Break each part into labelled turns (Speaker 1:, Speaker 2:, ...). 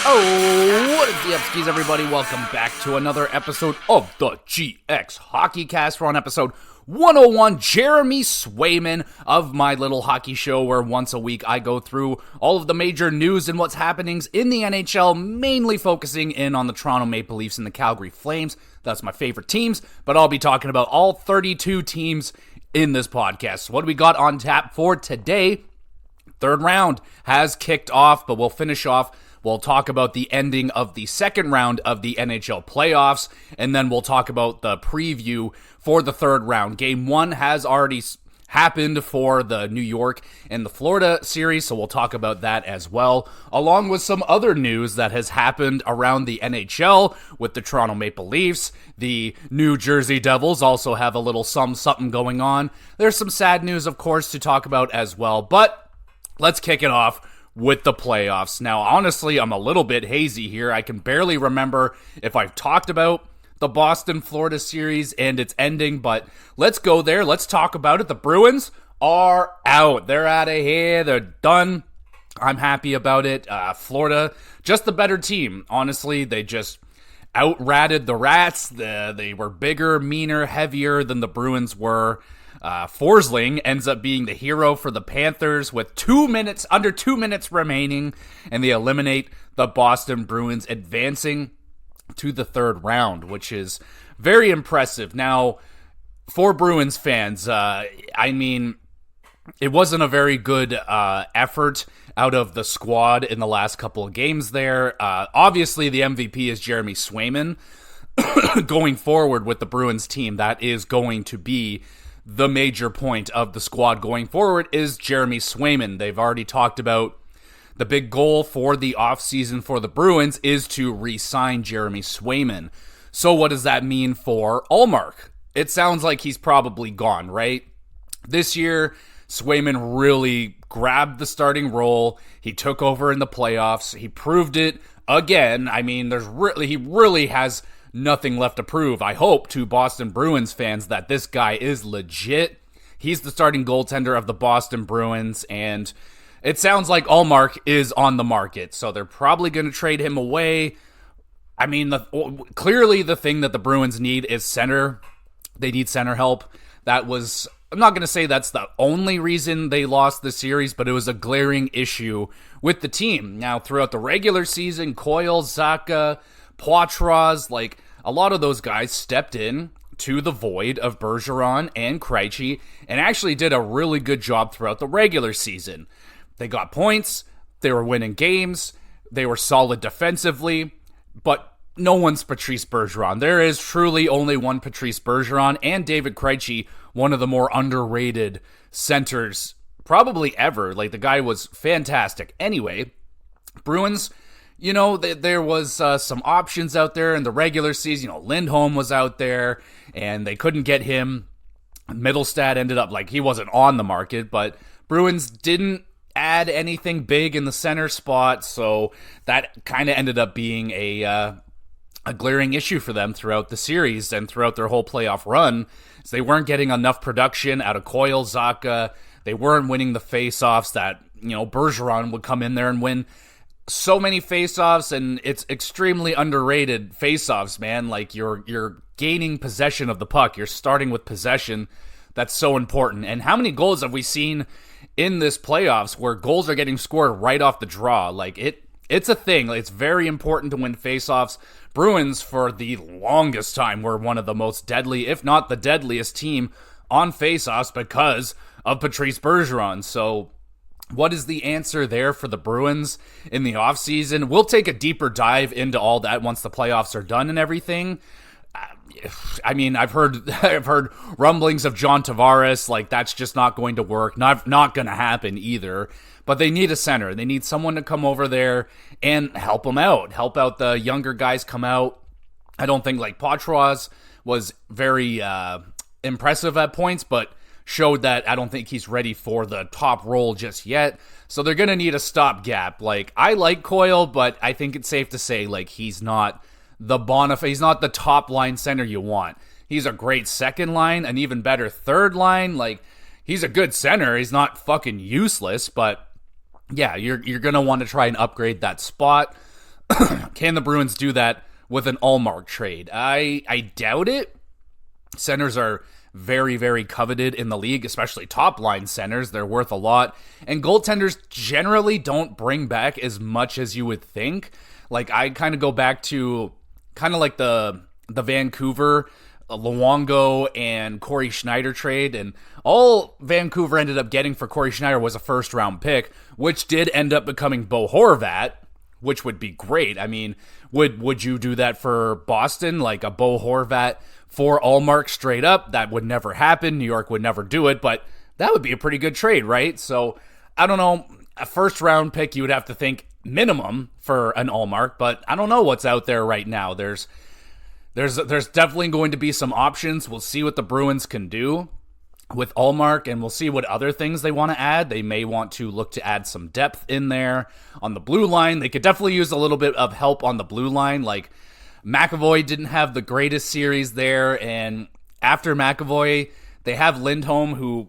Speaker 1: Oh, what is the Upskis, everybody? Welcome back to another episode of the GXHockeyCast. We're on episode 101. Jeremy Swayman of my little hockey show, where once a week I go through all of the major news and what's happenings in the NHL, mainly focusing in on the Toronto Maple Leafs and the Calgary Flames. That's my favorite teams, but I'll be talking about all 32 teams in this podcast. So what do we got on tap for today? Third round has kicked off, but we'll finish off. We'll talk about the ending of the second round of the NHL playoffs, and then we'll talk about the preview for the third round. Game 1 has already happened for the New York and the Florida series, so we'll talk about that as well, along with some other news that has happened around the NHL with the Toronto Maple Leafs. The New Jersey Devils also have a little something going on. There's some sad news, of course, to talk about as well, but let's kick it off with the playoffs. Now, honestly, I'm a little bit hazy here. I can barely remember if I've talked about the Boston-Florida series and its ending, but let's go there. Let's talk about it. The Bruins are out. They're out of here. They're done. I'm happy about it. Florida, just the better team. Honestly, they just out-ratted the Rats. They were bigger, meaner, heavier than the Bruins were. Forsling ends up being the hero for the Panthers with under 2 minutes remaining, and they eliminate the Boston Bruins, advancing to the third round, which is very impressive. Now, for Bruins fans, it wasn't a very good effort out of the squad in the last couple of games there. Obviously, the MVP is Jeremy Swayman. Going forward with the Bruins team, that is going to be the major point of the squad going forward is Jeremy Swayman. They've already talked about the big goal for the offseason for the Bruins is to re-sign Jeremy Swayman. So what does that mean for Ullmark? It sounds like he's probably gone, right? This year, Swayman really grabbed the starting role. He took over in the playoffs. He proved it again. He really has nothing left to prove, I hope, to Boston Bruins fans that this guy is legit. He's the starting goaltender of the Boston Bruins, and it sounds like Ullmark is on the market, so they're probably going to trade him away. Clearly the thing that the Bruins need is center. They need center help. I'm not going to say that's the only reason they lost the series, but it was a glaring issue with the team. Now, throughout the regular season, Coyle, Zacha, Poitras, a lot of those guys stepped in to the void of Bergeron and Krejci and actually did a really good job throughout the regular season. They got points, they were winning games, they were solid defensively, but no one's Patrice Bergeron. There is truly only one Patrice Bergeron, and David Krejci, one of the more underrated centers probably ever. The guy was fantastic. Anyway, Bruins, there was some options out there in the regular season. Lindholm was out there, and they couldn't get him. Middlestad ended up, he wasn't on the market, but Bruins didn't add anything big in the center spot, so that kind of ended up being a glaring issue for them throughout the series and throughout their whole playoff run. So they weren't getting enough production out of Coyle, Zacha. They weren't winning the face-offs that, Bergeron would come in there and win so many face-offs, and it's extremely underrated face-offs, man. You're gaining possession of the puck. You're starting with possession. That's so important. And how many goals have we seen in this playoffs where goals are getting scored right off the draw? It's a thing. It's very important to win face-offs. Bruins, for the longest time, were one of the most deadly, if not the deadliest team on face-offs because of Patrice Bergeron. So what is the answer there for the Bruins in the offseason? We'll take a deeper dive into all that once the playoffs are done and everything. I've heard rumblings of John Tavares, that's just not going to work. Not going to happen either. But they need a center. They need someone to come over there and help them out. Help out the younger guys come out. I don't think Poitras was very impressive at points, but showed that I don't think he's ready for the top role just yet. So they're going to need a stopgap. I like Coyle, but I think it's safe to say he's not he's not the top line center you want. He's a great second line, an even better third line. He's a good center. He's not fucking useless, but yeah, you're going to want to try and upgrade that spot. Can the Bruins do that with an Ullmark trade? I doubt it. Centers are very, very coveted in the league, especially top-line centers. They're worth a lot. And goaltenders generally don't bring back as much as you would think. Like, I kind of go back to kind of like the Vancouver, Luongo, and Corey Schneider trade. And all Vancouver ended up getting for Corey Schneider was a first-round pick, which did end up becoming Bo Horvat, which would be great. I mean, would you do that for Boston? Like a Bo Horvat for Ullmark straight up? That would never happen. New York would never do it, but that would be a pretty good trade, right? So, I don't know. A first-round pick, you would have to think minimum for an Ullmark, but I don't know what's out there right now. There's definitely going to be some options. We'll see what the Bruins can do with Ullmark, and we'll see what other things they want to add. They may want to look to add some depth in there on the blue line. They could definitely use a little bit of help on the blue line. Like, McAvoy didn't have the greatest series there, and after McAvoy, they have Lindholm, who,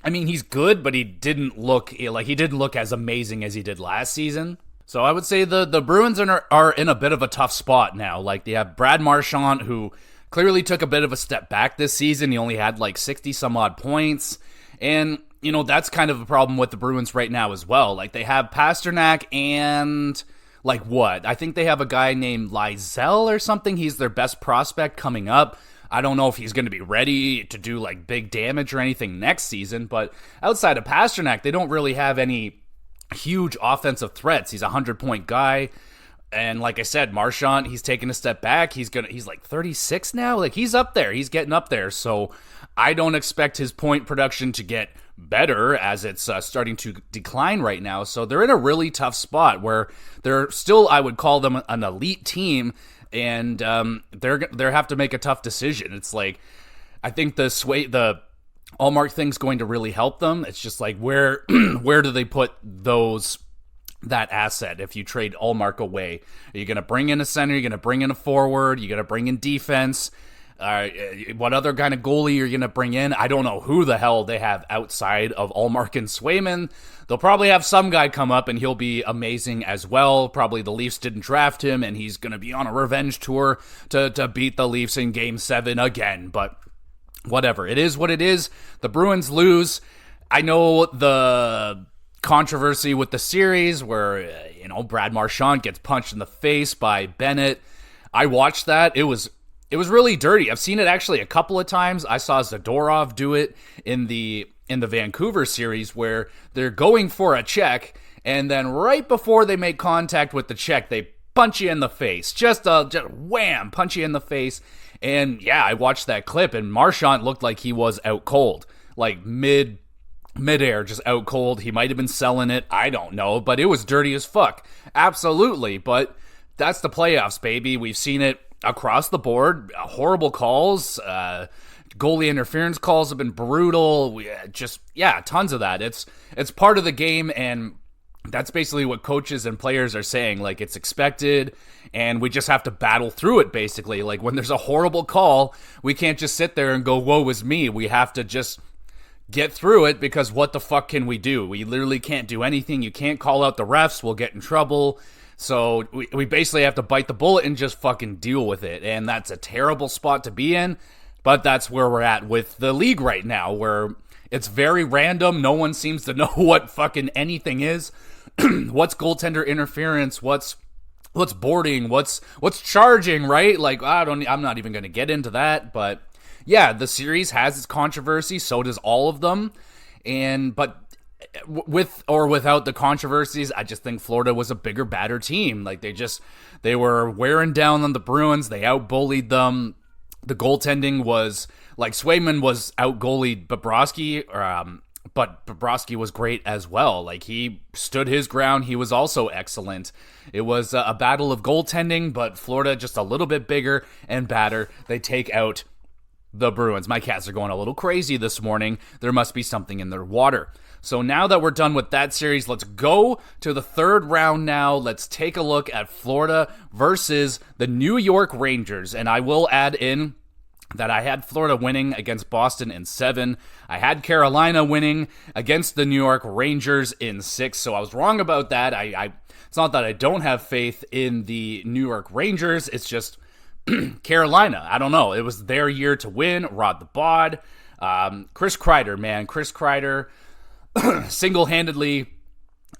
Speaker 1: I mean, he's good, but he didn't look as amazing as he did last season. So I would say the Bruins are in a bit of a tough spot now. Like, they have Brad Marchand, who clearly took a bit of a step back this season. He only had like 60 some odd points. And, you know, that's kind of a problem with the Bruins right now as well. Like, they have Pasternak and, like, what? I think they have a guy named Lysell or something. He's their best prospect coming up. I don't know if he's going to be ready to do, like, big damage or anything next season. But outside of Pasternak, they don't really have any huge offensive threats. He's a 100-point guy. And like I said, Marchand, he's taking a step back. He's like 36 now. Like, he's up there. He's getting up there. So I don't expect his point production to get better as it's starting to decline right now. So they're in a really tough spot where they're still, I would call them an elite team, and they're have to make a tough decision. It's like, I think the Ullmark thing's going to really help them. It's just like, where do they put that asset if you trade Ullmark away? Are you going to bring in a center? Are you going to bring in a forward? Are you going to bring in defense? What other kind of goalie you're going to bring in? I don't know who the hell they have outside of Ullmark and Swayman. They'll probably have some guy come up, and he'll be amazing as well. Probably the Leafs didn't draft him, and he's going to be on a revenge tour to beat the Leafs in Game 7 again. But whatever. It is what it is. The Bruins lose. I know the controversy with the series where, Brad Marchand gets punched in the face by Bennett. I watched that. It was really dirty. I've seen it actually a couple of times. I saw Zadorov do it in the Vancouver series where they're going for a check, and then right before they make contact with the check, they punch you in the face. Just wham, punch you in the face. And yeah, I watched that clip, and Marchand looked like he was out cold. Like midair, just out cold. He might have been selling it. I don't know, but it was dirty as fuck. Absolutely. But that's the playoffs, baby. We've seen it across the board. Horrible calls. Goalie interference calls have been brutal. Tons of that. It's part of the game, and that's basically what coaches and players are saying. Like, it's expected, and we just have to battle through it, basically. Like, when there's a horrible call, we can't just sit there and go, woe is me. We have to just get through it, because what the fuck can we do? We literally can't do anything. You can't call out the refs. We'll get in trouble. So we basically have to bite the bullet and just fucking deal with it. And that's a terrible spot to be in, but that's where we're at with the league right now, where it's very random. No one seems to know what fucking anything is. What's goaltender interference? What's boarding? What's charging, right? Like, I'm not even going to get into that, but yeah, the series has its controversy. So does all of them. But with or without the controversies, I just think Florida was a bigger, badder team. Like, they were wearing down on the Bruins. They out-bullied them. The goaltending was, like, Swayman was out-goalied Bobrovsky, but Bobrovsky was great as well. Like, he stood his ground. He was also excellent. It was a battle of goaltending, but Florida just a little bit bigger and badder. They take out the Bruins. My cats are going a little crazy this morning. There must be something in their water. So now that we're done with that series, let's go to the third round now. Let's take a look at Florida versus the New York Rangers. And I will add in that I had Florida winning against Boston in 7. I had Carolina winning against the New York Rangers in 6. So I was wrong about that. It's not that I don't have faith in the New York Rangers. It's just Carolina. I don't know. It was their year to win. Rod the Bod. Chris Kreider, man. Chris Kreider single-handedly,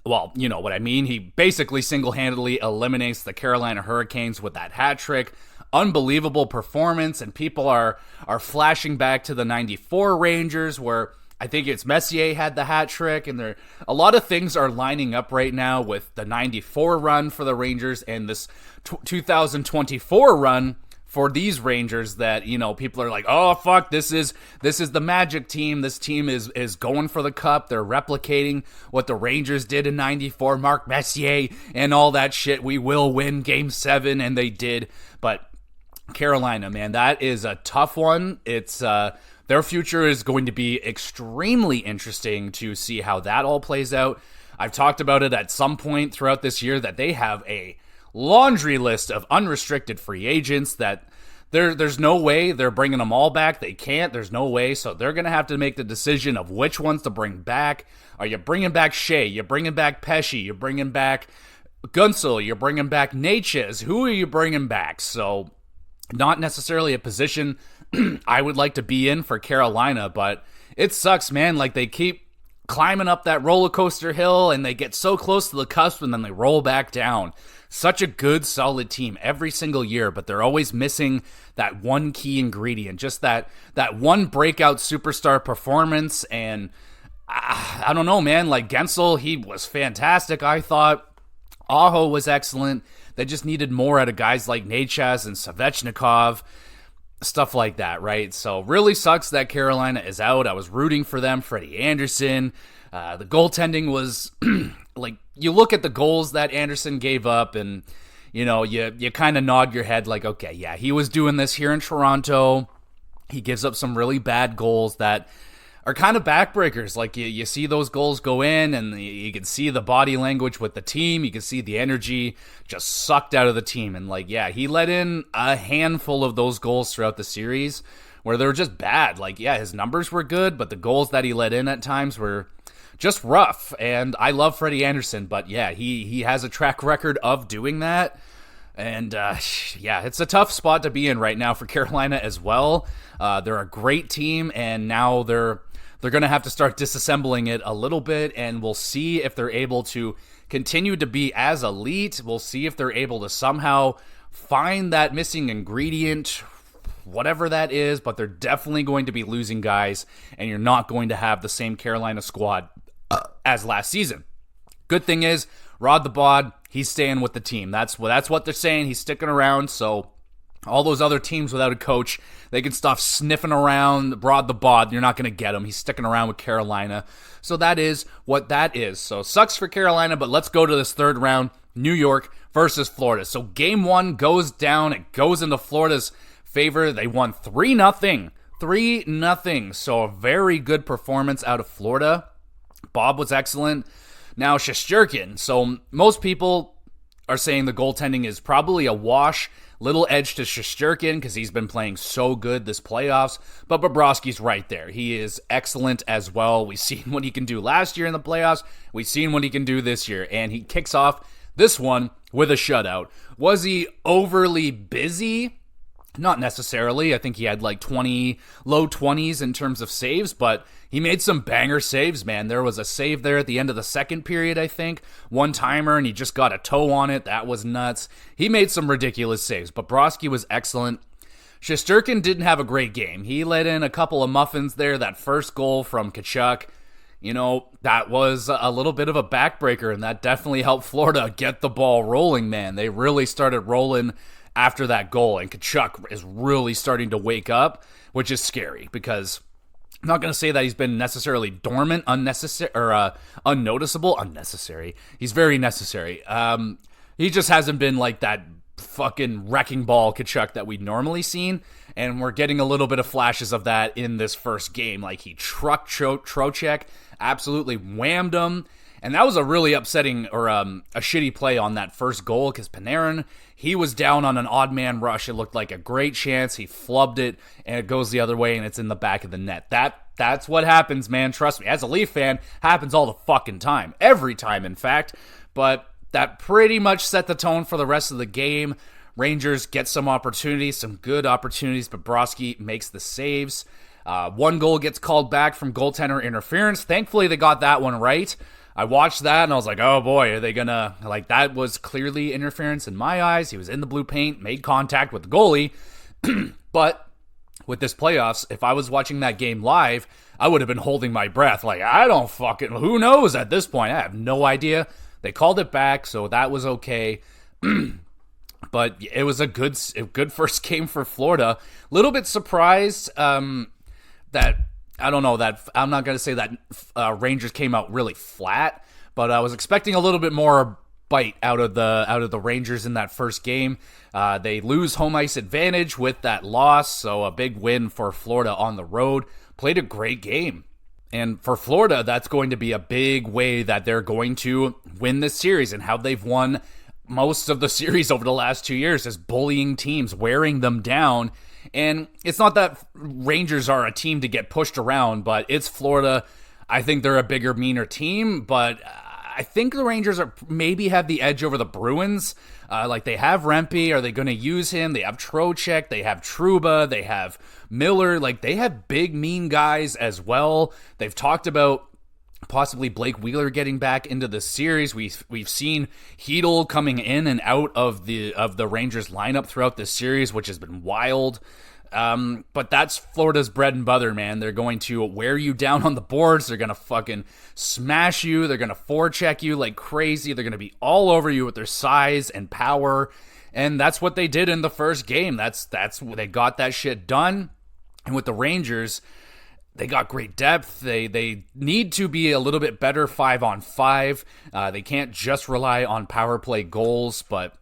Speaker 1: well, you know what I mean. He basically single-handedly eliminates the Carolina Hurricanes with that hat trick. Unbelievable performance, and people are flashing back to the 94 Rangers where I think it's Messier had the hat trick, and a lot of things are lining up right now with the 94 run for the Rangers and this 2024 run for these Rangers that, you know, people are like, oh, fuck, this is the Magic team. This team is going for the cup. They're replicating what the Rangers did in 94, Mark Messier and all that shit. We will win Game 7, and they did. But Carolina, man, that is a tough one. It's their future is going to be extremely interesting to see how that all plays out. I've talked about it at some point throughout this year that they have a laundry list of unrestricted free agents that there's no way they're bringing them all back. They can't. There's no way. So they're going to have to make the decision of which ones to bring back. Are you bringing back Shea? You're bringing back Pesci? You're bringing back Gunsel? You're bringing back Natchez? Who are you bringing back? So not necessarily a position I would like to be in for Carolina, but it sucks, man. Like, they keep climbing up that roller coaster hill and they get so close to the cusp and then they roll back down. Such a good, solid team every single year, but they're always missing that one key ingredient, just that one breakout superstar performance. And I don't know, man. Like, Guentzel, he was fantastic, I thought. Aho was excellent. They just needed more out of guys like Natchez and Svechnikov, stuff like that, right? So really sucks that Carolina is out. I was rooting for them. Freddie Anderson. The goaltending was like, you look at the goals that Anderson gave up and, you know, you kind of nod your head like, okay, yeah, he was doing this here in Toronto. He gives up some really bad goals that are kind of backbreakers. Like, you see those goals go in and you can see the body language with the team. You can see the energy just sucked out of the team. And like, yeah, he let in a handful of those goals throughout the series where they were just bad. Like, yeah, his numbers were good, but the goals that he let in at times were just rough. And I love Freddie Anderson, but yeah, he has a track record of doing that. And yeah, it's a tough spot to be in right now for Carolina as well. They're a great team, and now they're going to have to start disassembling it a little bit, and we'll see if they're able to continue to be as elite. We'll see if they're able to somehow find that missing ingredient, whatever that is, but they're definitely going to be losing guys, and you're not going to have the same Carolina squad as last season. Good thing is, Rod the Bod, he's staying with the team. That's what they're saying. He's sticking around, so all those other teams without a coach, they can stop sniffing around Rod the Bod. You're not going to get him. He's sticking around with Carolina. So that is what that is. So sucks for Carolina, but let's go to this third round. New York versus Florida. So game 1 goes down. It goes into Florida's favor. They won 3-0. 3-0. So a very good performance out of Florida. Bob was excellent. Now, Shesterkin. So most people are saying the goaltending is probably a wash. Little edge to Shesterkin because he's been playing so good this playoffs. But Bobrovsky's right there. He is excellent as well. We've seen what he can do last year in the playoffs. We've seen what he can do this year. And he kicks off this one with a shutout. Was he overly busy? Not necessarily. I think he had like low 20s in terms of saves, but he made some banger saves, man. There was a save there at the end of the second period, I think. One-timer, and he just got a toe on it. That was nuts. He made some ridiculous saves, but Bobrovsky was excellent. Shesterkin didn't have a great game. He let in a couple of muffins there. That first goal from Tkachuk, you know, that was a little bit of a backbreaker, and that definitely helped Florida get the ball rolling, man. They really started rolling after that goal, and Tkachuk is really starting to wake up, which is scary because I'm not going to say that he's been necessarily dormant, unnecessary, or unnoticeable. Unnecessary. He's very necessary. He just hasn't been like that fucking wrecking ball Tkachuk that we'd normally seen, and we're getting a little bit of flashes of that in this first game. Like, he trucked Trocheck, absolutely whammed him, And that was a really upsetting or a shitty play on that first goal because Panarin, he was down on an odd man rush. It looked like a great chance. He flubbed it, and it goes the other way, and it's in the back of the net. That's what happens, man. Trust me. As a Leaf fan, happens all the fucking time. Every time, in fact. But that pretty much set the tone for the rest of the game. Rangers get some opportunities, some good opportunities. Bobrovsky makes the saves. One goal gets called back from goaltender interference. Thankfully, they got that one right. I watched that and I was like, oh boy, are they gonna, like, that was clearly interference in my eyes. He was in the blue paint, made contact with the goalie. But with this playoffs, if I was watching that game live, I would have been holding my breath. Like, who knows at this point? I have no idea. They called it back, so that was okay. But it was a good first game for Florida. Little bit surprised that, I don't know, that I'm not going to say that Rangers came out really flat, but I was expecting a little bit more bite out of the Rangers in that first game. They lose home ice advantage with that loss, so a big win for Florida on the road. Played a great game. And for Florida, that's going to be a big way that they're going to win this series, and how they've won most of the series over the last 2 years is bullying teams, wearing them down. And it's not that Rangers are a team to get pushed around, but it's Florida. I think they're a bigger, meaner team, but I think the Rangers maybe have the edge over the Bruins. Like, they have Rempe. Are they going to use him? They have Trocheck. They have Trouba. They have Miller. Like, they have big, mean guys as well. They've talked about possibly Blake Wheeler getting back into the series. We've seen Hedl coming in and out of the Rangers lineup throughout this series, which has been wild. But that's Florida's bread and butter, man. They're going to wear you down on the boards. They're going to fucking smash you. They're going to forecheck you like crazy. They're going to be all over you with their size and power. And that's what they did in the first game. That's they got that shit done. And with the Rangers, they got great depth. They need to be a little bit better 5-on-5. They can't just rely on power play goals, but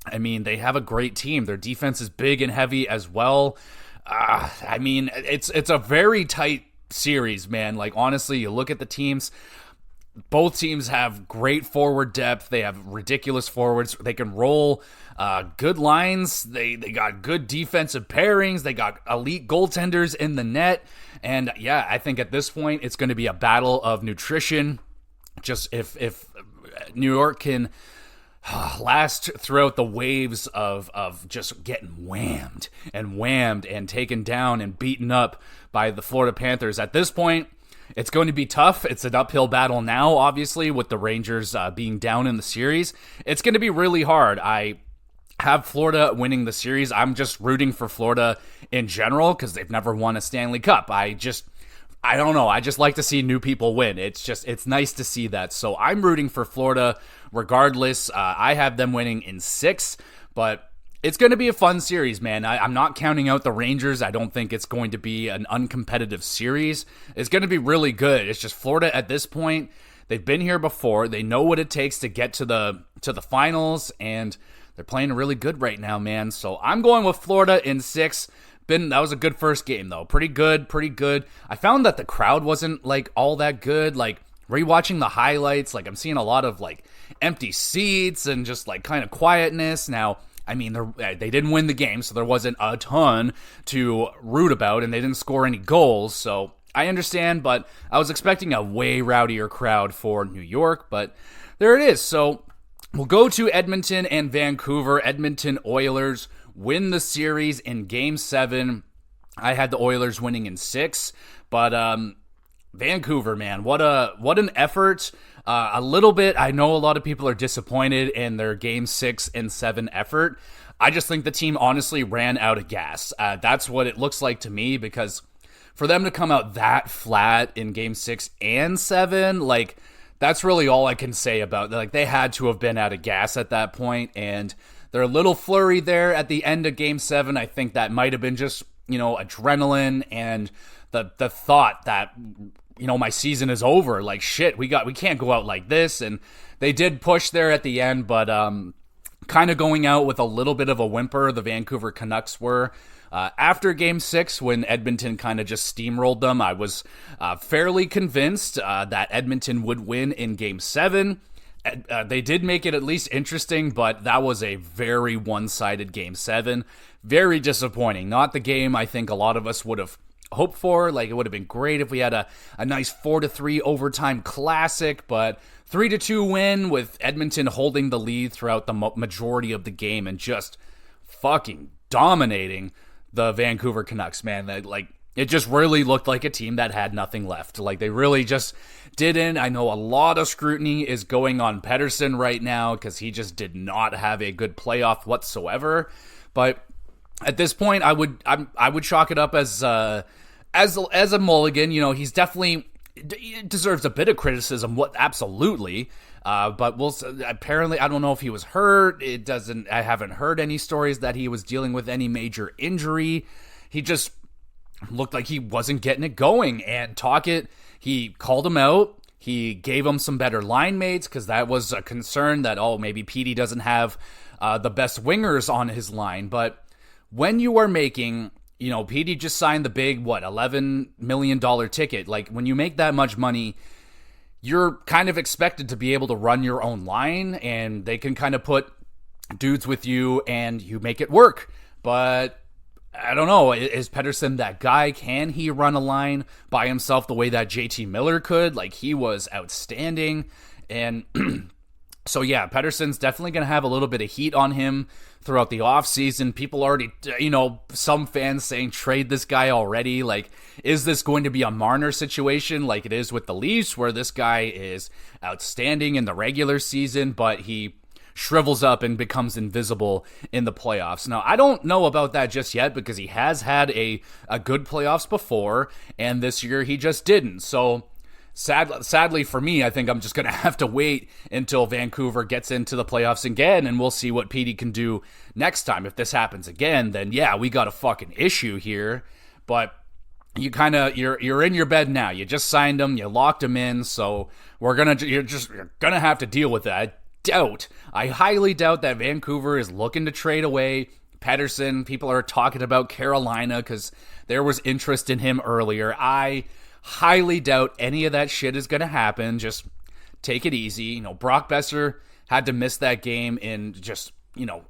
Speaker 1: I mean, they have a great team. Their defense is big and heavy as well. I mean, it's a very tight series, man. Like, honestly, you look at the teams. Both teams have great forward depth. They have ridiculous forwards. They can roll good lines. They got good defensive pairings. They got elite goaltenders in the net. And yeah, I think at this point, it's going to be a battle of nutrition. Just if New York can last throughout the waves of just getting whammed and taken down and beaten up by the Florida Panthers. At this point, it's going to be tough. It's an uphill battle now, obviously, with the Rangers being down in the series. It's going to be really hard. I have Florida winning the series. I'm just rooting for Florida in general because they've never won a Stanley Cup. I don't know. I just like to see new people win. It's nice to see that. So I'm rooting for Florida regardless. I have them winning in 6, but it's going to be a fun series, man. I'm not counting out the Rangers. I don't think it's going to be an uncompetitive series. It's going to be really good. It's just Florida at this point. They've been here before. They know what it takes to get to the finals, and they're playing really good right now, man. So I'm going with Florida in 6. That was a good first game, though. Pretty good. I found that the crowd wasn't, like, all that good. Like, rewatching the highlights, like, I'm seeing a lot of, like, empty seats and just, like, kind of quietness. Now, I mean, they didn't win the game, so there wasn't a ton to root about, and they didn't score any goals, so I understand, but I was expecting a way rowdier crowd for New York, but there it is. So we'll go to Edmonton and Vancouver. Edmonton Oilers win the series in Game 7. I had the Oilers winning in 6, but Vancouver, man, what an effort. A little bit, I know a lot of people are disappointed in their Game 6 and 7 effort. I just think the team honestly ran out of gas. That's what it looks like to me, because for them to come out that flat in Game 6 and 7, like, that's really all I can say about it. Like, they had to have been out of gas at that point, and they're a little flurry there at the end of Game 7. I think that might have been just, adrenaline and the thought that, my season is over. Like, shit, we can't go out like this. And they did push there at the end, but kind of going out with a little bit of a whimper, the Vancouver Canucks were. After Game 6, when Edmonton kind of just steamrolled them, I was fairly convinced that Edmonton would win in Game 7. They did make it at least interesting, but that was a very one-sided Game 7. Very disappointing. Not the game I think a lot of us would have hoped for. Like, it would have been great if we had a nice 4-3 overtime classic, but 3-2 win with Edmonton holding the lead throughout the majority of the game and just fucking dominating the Vancouver Canucks, man. It just really looked like a team that had nothing left. Like, they really just didn't. I know a lot of scrutiny is going on Pettersson right now because he just did not have a good playoff whatsoever. But at this point, I would chalk it up as a mulligan. You know, he's definitely deserves a bit of criticism. Absolutely. But apparently, I don't know if he was hurt. I haven't heard any stories that he was dealing with any major injury. He just looked like he wasn't getting it going. And Tocchet, he called him out. He gave him some better line mates because that was a concern that, maybe Petey doesn't have the best wingers on his line. But when you are making, Petey just signed the big, $11 million ticket. Like, when you make that much money, you're kind of expected to be able to run your own line, and they can kind of put dudes with you and you make it work. But I don't know, is Pettersson that guy? Can he run a line by himself the way that JT Miller could? Like, he was outstanding. And so, yeah, Pettersson's definitely going to have a little bit of heat on him throughout the offseason. People already, some fans saying trade this guy already. Like, is this going to be a Marner situation like it is with the Leafs, where this guy is outstanding in the regular season, but he shrivels up and becomes invisible in the playoffs? Now, I don't know about that just yet because he has had a good playoffs before, and this year he just didn't. So sadly for me, I think I'm just going to have to wait until Vancouver gets into the playoffs again, and we'll see what Petey can do next time. If this happens again, then yeah, we got a fucking issue here. But you're in your bed now. You just signed him, you locked him in, so you're gonna have to deal with that. I highly doubt that Vancouver is looking to trade away Pettersson. People are talking about Carolina because there was interest in him earlier. I highly doubt any of that shit is going to happen. Just take it easy. Brock Besser had to miss that game, and just,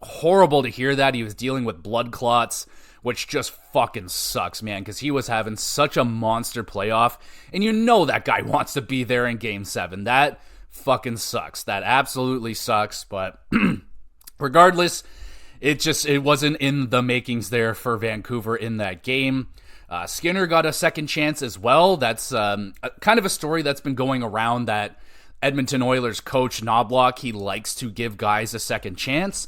Speaker 1: horrible to hear that. He was dealing with blood clots, which just fucking sucks, man, because he was having such a monster playoff, and that guy wants to be there in Game 7. That fucking sucks. That absolutely sucks. But regardless, it wasn't in the makings there for Vancouver in that game. Skinner got a second chance as well. That's kind of a story that's been going around, that Edmonton Oilers coach Knobloch, he likes to give guys a second chance.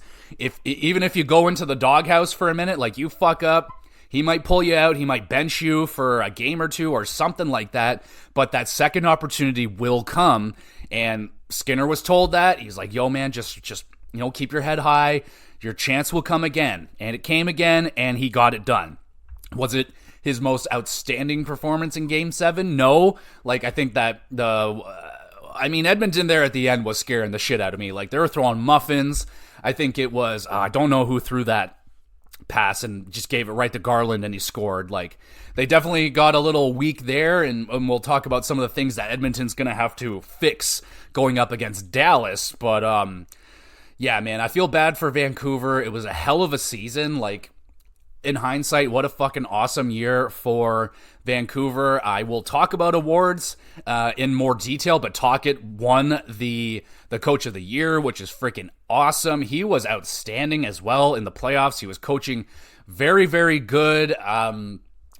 Speaker 1: Even if you go into the doghouse for a minute, like, you fuck up, he might pull you out, he might bench you for a game or two or something like that, but that second opportunity will come. And Skinner was told that. He's like, yo, man, just keep your head high. Your chance will come again. And it came again, and he got it done. Was it his most outstanding performance in Game 7? No. Like, I think that Edmonton there at the end was scaring the shit out of me. Like, they were throwing muffins. I think it was, I don't know who threw that pass and just gave it right to Garland, and he scored. Like, they definitely got a little weak there, and we'll talk about some of the things that Edmonton's going to have to fix going up against Dallas. But, yeah, man, I feel bad for Vancouver. It was a hell of a season. Like, in hindsight, what a fucking awesome year for Vancouver. I will talk about awards in more detail, but Tocchet won the Coach of the Year, which is freaking awesome. He was outstanding as well in the playoffs. He was coaching very, very good.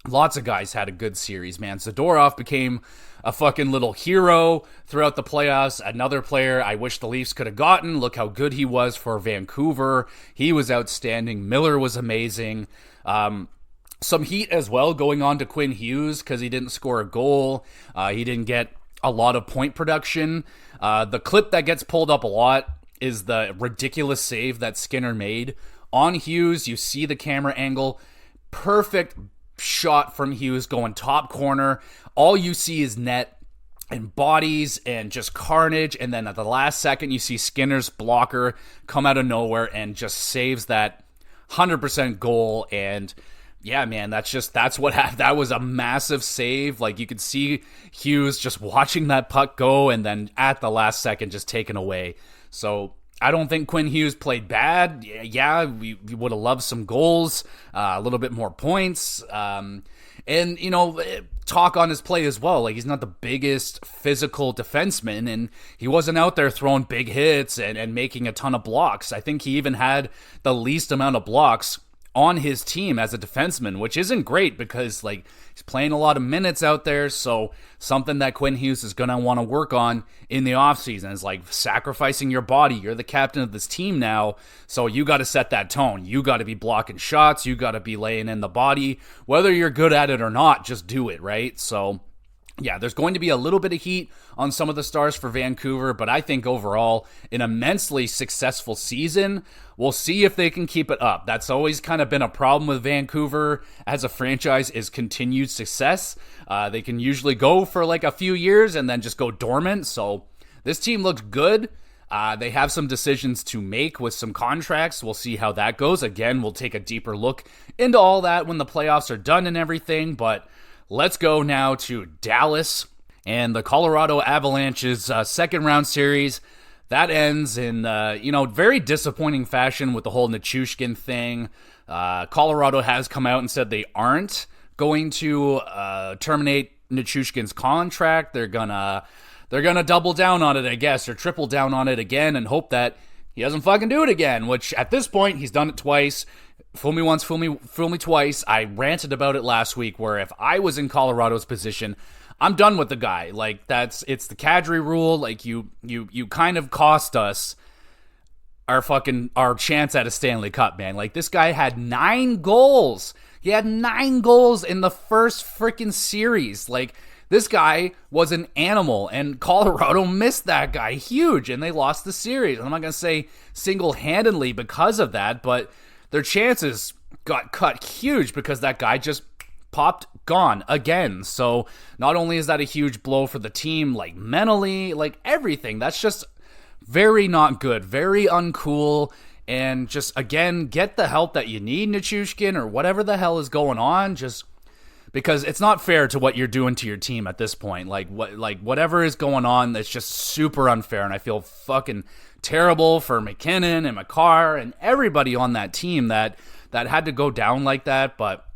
Speaker 1: Lots of guys had a good series, man. Zadorov became a fucking little hero throughout the playoffs. Another player I wish the Leafs could have gotten. Look how good he was for Vancouver. He was outstanding. Miller was amazing. Some heat as well going on to Quinn Hughes because he didn't score a goal. He didn't get a lot of point production. The clip that gets pulled up a lot is the ridiculous save that Skinner made on Hughes. You see the camera angle. Perfect shot from Hughes going top corner. All you see is net and bodies and just carnage, and then at the last second you see Skinner's blocker come out of nowhere and just saves that 100% goal. And Yeah, man, that's what happened. That was a massive save. Like, you could see Hughes just watching that puck go and then at the last second just taken away. So I don't think Quinn Hughes played bad. Yeah, we would have loved some goals, a little bit more points. And, talk on his play as well. Like, he's not the biggest physical defenseman, and he wasn't out there throwing big hits and making a ton of blocks. I think he even had the least amount of blocks on his team as a defenseman, which isn't great because, like, he's playing a lot of minutes out there. So something that Quinn Hughes is going to want to work on in the offseason is, like, sacrificing your body. You're the captain of this team now, so you got to set that tone. You got to be blocking shots. You got to be laying in the body. Whether you're good at it or not, just do it, right? So yeah, there's going to be a little bit of heat on some of the stars for Vancouver, but I think overall, an immensely successful season. We'll see if they can keep it up. That's always kind of been a problem with Vancouver as a franchise, is continued success. They can usually go for like a few years and then just go dormant. So this team looks good. They have some decisions to make with some contracts. We'll see how that goes. Again, we'll take a deeper look into all that when the playoffs are done and everything, but let's go now to Dallas and the Colorado Avalanche's second round series. That ends in, very disappointing fashion with the whole Nichushkin thing. Colorado has come out and said they aren't going to terminate Nichushkin's contract. They're gonna double down on it, I guess, or triple down on it again and hope that he doesn't fucking do it again, which at this point, he's done it twice. Fool me once, fool me twice. I ranted about it last week where if I was in Colorado's position, I'm done with the guy. Like, it's the Kadri rule. Like, you kind of cost us our chance at a Stanley Cup, man. Like, this guy had 9 goals. He had 9 goals in the first freaking series. Like, this guy was an animal, and Colorado missed that guy huge, and they lost the series. I'm not going to say single-handedly because of that, but their chances got cut huge because that guy just popped gone again. So not only is that a huge blow for the team, like mentally, like everything, that's just very not good, very uncool. And just, again, get the help that you need, Nichushkin, or whatever the hell is going on, just because it's not fair to what you're doing to your team at this point. Whatever is going on, it's just super unfair, and I feel fucking terrible for McKinnon and Makar and everybody on that team that had to go down like that. But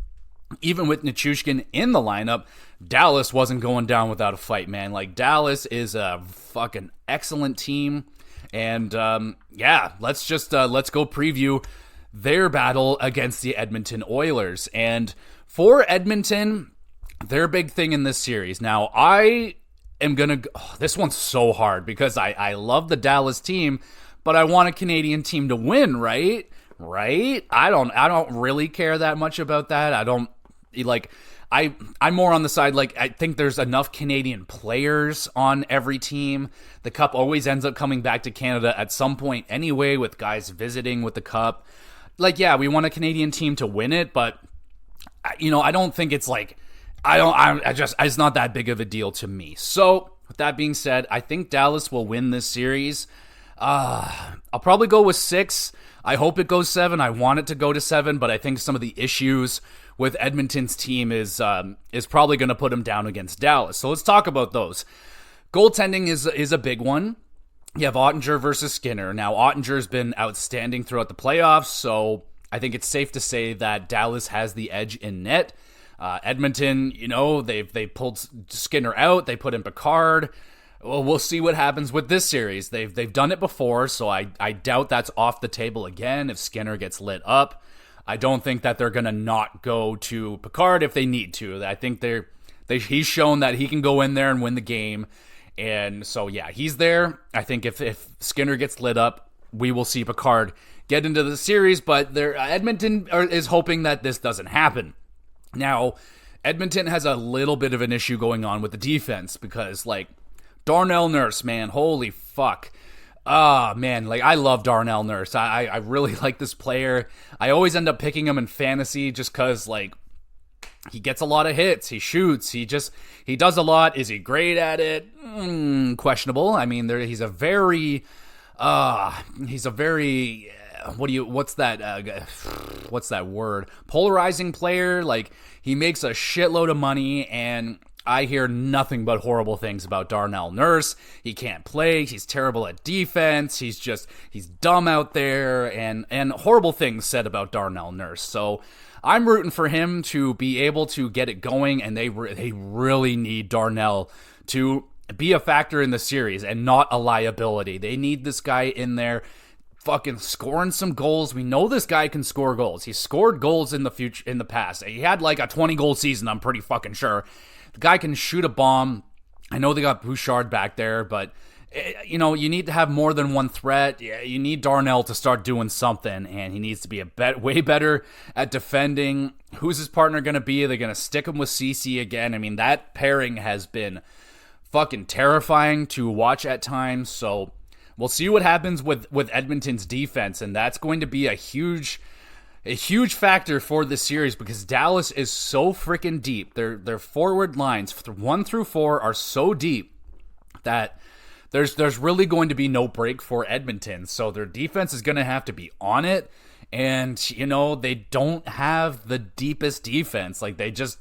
Speaker 1: even with Nichushkin in the lineup, Dallas wasn't going down without a fight, man. Like, Dallas is a fucking excellent team. And let's go preview their battle against the Edmonton Oilers. And for Edmonton, their big thing in this series. Now, I am going to... this one's so hard because I love the Dallas team, but I want a Canadian team to win, right? Right? I don't really care that much about that. I don't... like... I'm more on the side, like, I think there's enough Canadian players on every team. The Cup always ends up coming back to Canada at some point anyway, with guys visiting with the Cup. Like, yeah, we want a Canadian team to win it, but, I don't think it's like, it's not that big of a deal to me. So, with that being said, I think Dallas will win this series. I'll probably go with 6. I hope it goes 7. I want it to go to 7, but I think some of the issues with Edmonton's team is probably going to put them down against Dallas. So let's talk about those. Goaltending is a big one. You have Ottinger versus Skinner. Now, Ottinger's been outstanding throughout the playoffs, so I think it's safe to say that Dallas has the edge in net. Edmonton, they pulled Skinner out. They put in Picard. Well, we'll see what happens with this series. They've done it before, so I doubt that's off the table again if Skinner gets lit up. I don't think that they're going to not go to Picard if they need to. I think he's shown that he can go in there and win the game. And so, yeah, he's there. I think if Skinner gets lit up, we will see Picard get into the series. But Edmonton is hoping that this doesn't happen. Now, Edmonton has a little bit of an issue going on with the defense because, like, Darnell Nurse, man, holy fuck. Man, like, I love Darnell Nurse. I really like this player. I always end up picking him in fantasy just because, like, he gets a lot of hits. He shoots. He does a lot. Is he great at it? Questionable. I mean, he's a very what's that word? Polarizing player. Like, he makes a shitload of money, and I hear nothing but horrible things about Darnell Nurse. He can't play. He's terrible at defense. He's dumb out there, and horrible things said about Darnell Nurse. So I'm rooting for him to be able to get it going, and they really need Darnell to be a factor in the series and not a liability. They need this guy in there fucking scoring some goals. We know this guy can score goals. He scored goals in the past. He had like a 20-goal season, I'm pretty fucking sure. The guy can shoot a bomb. I know they got Bouchard back there, but you need to have more than one threat. Yeah, you need Darnell to start doing something, and he needs to be way better at defending. Who's his partner going to be? They're going to stick him with CC again. I mean, that pairing has been fucking terrifying to watch at times. So we'll see what happens with Edmonton's defense, and that's going to be a huge factor for this series because Dallas is so freaking deep. Their forward lines 1 through 4 are so deep that there's really going to be no break for Edmonton. So their defense is going to have to be on it, and they don't have the deepest defense. Like they just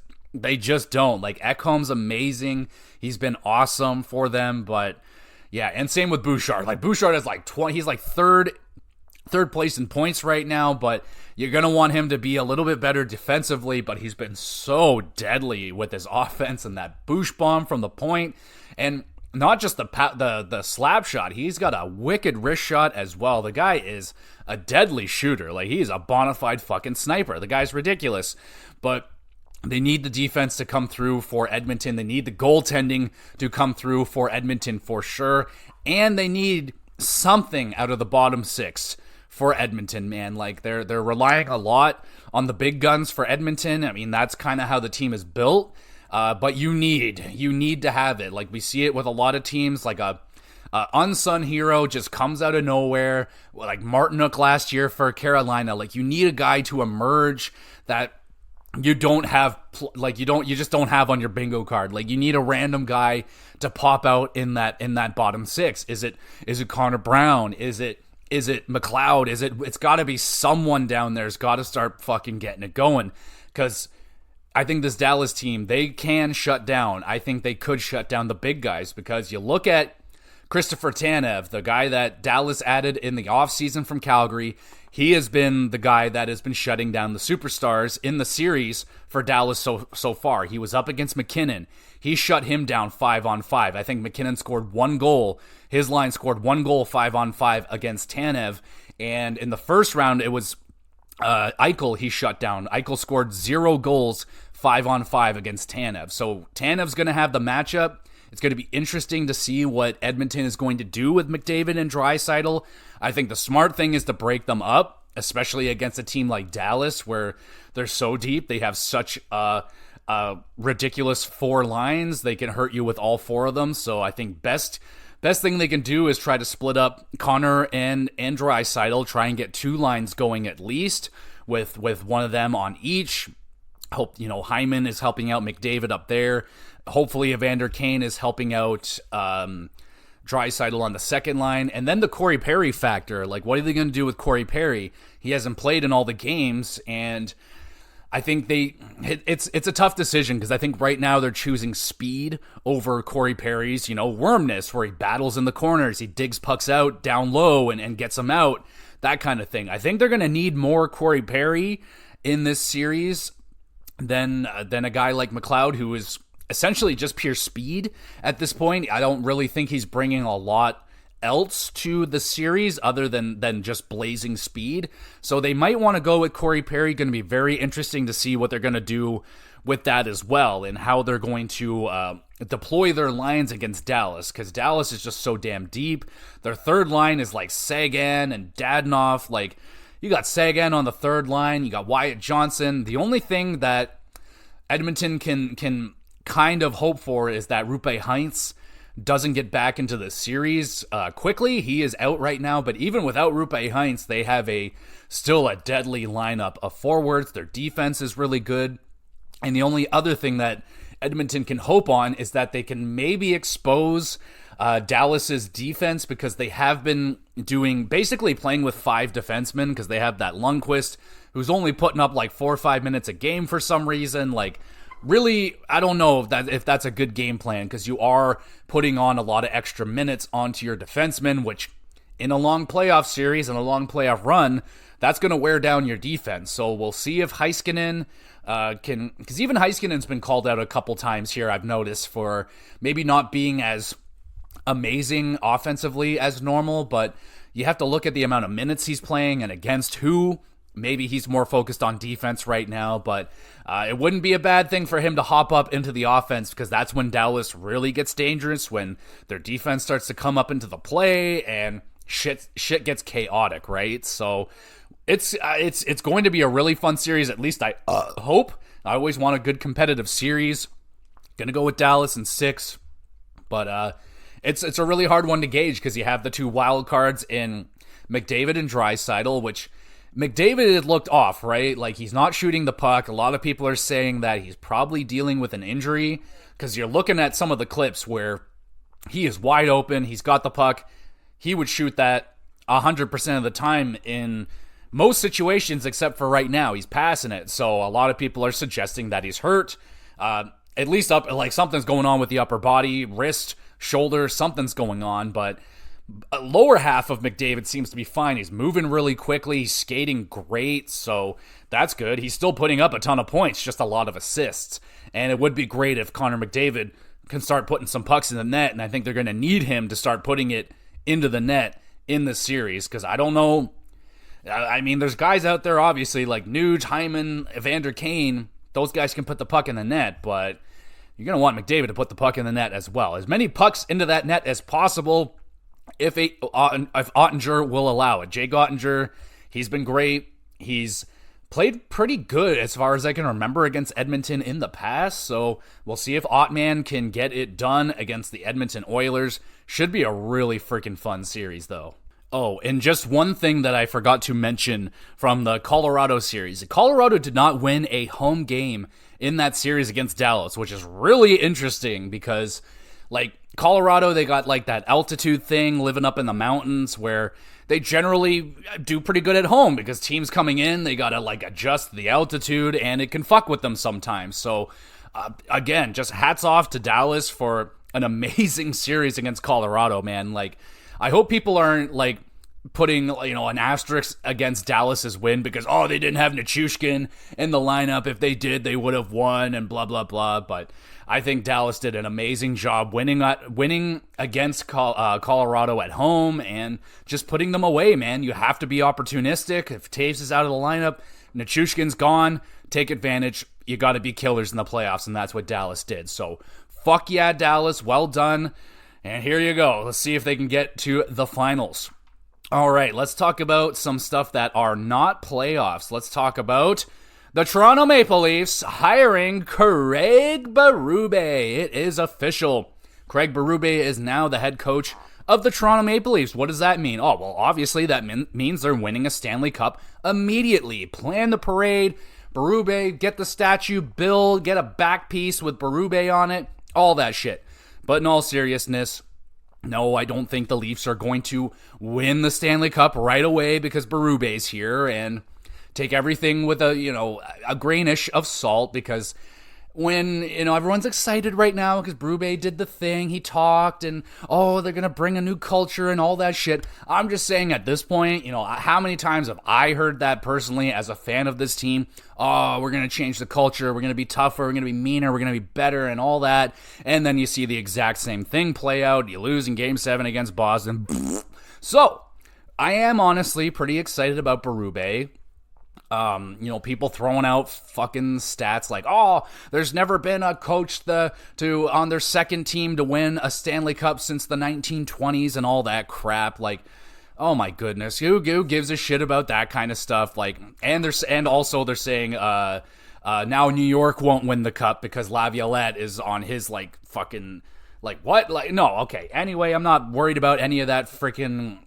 Speaker 1: don't. Like Ekholm's amazing. He's been awesome for them, but yeah, and same with Bouchard. Like Bouchard is like 20. He's like third place in points right now, but you're going to want him to be a little bit better defensively, but he's been so deadly with his offense and that Bouch bomb from the point, and not just the slap shot. He's got a wicked wrist shot as well. The guy is a deadly shooter. Like he's a bona fide fucking sniper. The guy's ridiculous, but they need the defense to come through for Edmonton. They need the goaltending to come through for Edmonton for sure. And they need something out of the bottom six for Edmonton, man. Like they're relying a lot on the big guns for Edmonton. I mean, that's kind of how the team is built. But you need to have it. Like we see it with a lot of teams, like a unsung hero just comes out of nowhere, like Martinook last year for Carolina. Like you need a guy to emerge that you don't have, you just don't have on your bingo card. Like you need a random guy to pop out in that bottom six. Is it Connor Brown? Is it McLeod? It's got to be someone down there's got to start fucking getting it going, because I think this Dallas team, they can shut down. I think they could shut down the big guys, because you look at Christopher Tanev, the guy that Dallas added in the offseason from Calgary. He has been the guy that has been shutting down the superstars in the series for Dallas so far. He was up against McKinnon. He shut him down 5-on-5. I think McKinnon scored 1 goal. His line scored 1 goal 5-on-5 against Tanev. And in the first round, it was Eichel he shut down. Eichel scored 0 goals 5-on-5 against Tanev. So Tanev's going to have the matchup. It's going to be interesting to see what Edmonton is going to do with McDavid and Draisaitl. I think the smart thing is to break them up, especially against a team like Dallas, where they're so deep. They have such ridiculous 4 lines. They can hurt you with all 4 of them. So I think best thing they can do is try to split up Connor and Draisaitl, try and get 2 lines going at least, with one of them on each. Hope, Hyman is helping out McDavid up there. Hopefully Evander Kane is helping out Draisaitl on the second line. And then the Corey Perry factor. Like, what are they going to do with Corey Perry? He hasn't played in all the games, and I think it's a tough decision, because I think right now they're choosing speed over Corey Perry's, wormness, where he battles in the corners, he digs pucks out down low and gets them out, that kind of thing. I think they're going to need more Corey Perry in this series than a guy like McLeod, who is essentially just pure speed at this point. I don't really think he's bringing a lot else to the series other than just blazing speed. So they might want to go with Corey Perry. Going to be very interesting to see what they're going to do with that as well, and how they're going to deploy their lines against Dallas, because Dallas is just so damn deep. Their third line is like Sagan and Dadonov. Like, you got Sagan on the third line, you got Wyatt Johnson. The only thing that Edmonton can kind of hope for is that Rupe Hintz doesn't get back into the series quickly. He is out right now, but even without Rupe Hintz, they have still a deadly lineup of forwards. Their defense is really good. And the only other thing that Edmonton can hope on is that they can maybe expose Dallas's defense, because they have been basically playing with 5 defensemen, because they have that Lundqvist who's only putting up like 4 or 5 minutes a game for some reason. Like, really, I don't know if that's a good game plan, because you are putting on a lot of extra minutes onto your defensemen, which in a long playoff series and a long playoff run, that's going to wear down your defense. So we'll see if Heiskanen can, because even Heiskanen's been called out a couple times here, I've noticed, for maybe not being as amazing offensively as normal, but you have to look at the amount of minutes he's playing and against who. Maybe he's more focused on defense right now, but it wouldn't be a bad thing for him to hop up into the offense, because that's when Dallas really gets dangerous, when their defense starts to come up into the play and shit gets chaotic, right? So it's going to be a really fun series, at least I hope. I always want a good competitive series. Gonna go with Dallas in 6, but it's a really hard one to gauge, because you have the 2 wild cards in McDavid and Draisaitl, which McDavid had looked off, right? Like, he's not shooting the puck. A lot of people are saying that he's probably dealing with an injury, because you're looking at some of the clips where he is wide open, he's got the puck, he would shoot that 100% of the time in most situations, except for right now. He's passing it. So a lot of people are suggesting that he's hurt. At least like something's going on with the upper body, wrist, shoulder, something's going on. But lower half of McDavid seems to be fine. He's moving really quickly. He's skating great. So that's good. He's still putting up a ton of points, just a lot of assists. And it would be great if Connor McDavid can start putting some pucks in the net. And I think they're going to need him to start putting it into the net in this series, because I don't know. I mean, there's guys out there, obviously, like Nuge, Hyman, Evander Kane. Those guys can put the puck in the net, but you're going to want McDavid to put the puck in the net as well. As many pucks into that net as possible, if Ottinger will allow it. Jake Ottinger, he's been great. He's played pretty good as far as I can remember against Edmonton in the past, so we'll see if Ottman can get it done against the Edmonton Oilers. Should be a really freaking fun series, though. Oh, and just one thing that I forgot to mention from the Colorado series. Colorado did not win a home game in that series against Dallas, which is really interesting because, like, Colorado, they got, like, that altitude thing living up in the mountains where they generally do pretty good at home because teams coming in, they got to, like, adjust the altitude, and it can fuck with them sometimes. So, again, just hats off to Dallas for an amazing series against Colorado, man. Like, I hope people aren't, like, putting, you know, an asterisk against Dallas's win because, oh, they didn't have Nichushkin in the lineup. If they did, they would have won and blah, blah, blah. But I think Dallas did an amazing job winning against Colorado at home and just putting them away, man. You have to be opportunistic. If Taves is out of the lineup, Nichushkin's gone, take advantage. You got to be killers in the playoffs, and that's what Dallas did. So, fuck yeah, Dallas. Well done. And here you go. Let's see if they can get to the finals. All right, let's talk about some stuff that are not playoffs. Let's talk about the Toronto Maple Leafs hiring Craig Berube. It is official. Craig Berube is now the head coach of the Toronto Maple Leafs. What does that mean? Oh, well, obviously that means they're winning a Stanley Cup immediately. Plan the parade. Berube, get the statue, build, get a back piece with Berube on it, all that shit. But in all seriousness, no, I don't think the Leafs are going to win the Stanley Cup right away because Berube's here, and take everything with a grainish of salt, because when, everyone's excited right now because Berube did the thing, he talked, and, oh, they're going to bring a new culture and all that shit. I'm just saying at this point, how many times have I heard that personally as a fan of this team? Oh, we're going to change the culture, we're going to be tougher, we're going to be meaner, we're going to be better, and all that. And then you see the exact same thing play out. You lose in Game 7 against Boston. So, I am honestly pretty excited about Berube. People throwing out fucking stats like, oh, there's never been a coach on their second team to win a Stanley Cup since the 1920s and all that crap. Like, oh my goodness, who gives a shit about that kind of stuff? Like, and also they're saying, now New York won't win the cup because Laviolette is on his, like, fucking, like, what? Like, no, okay. Anyway, I'm not worried about any of that freaking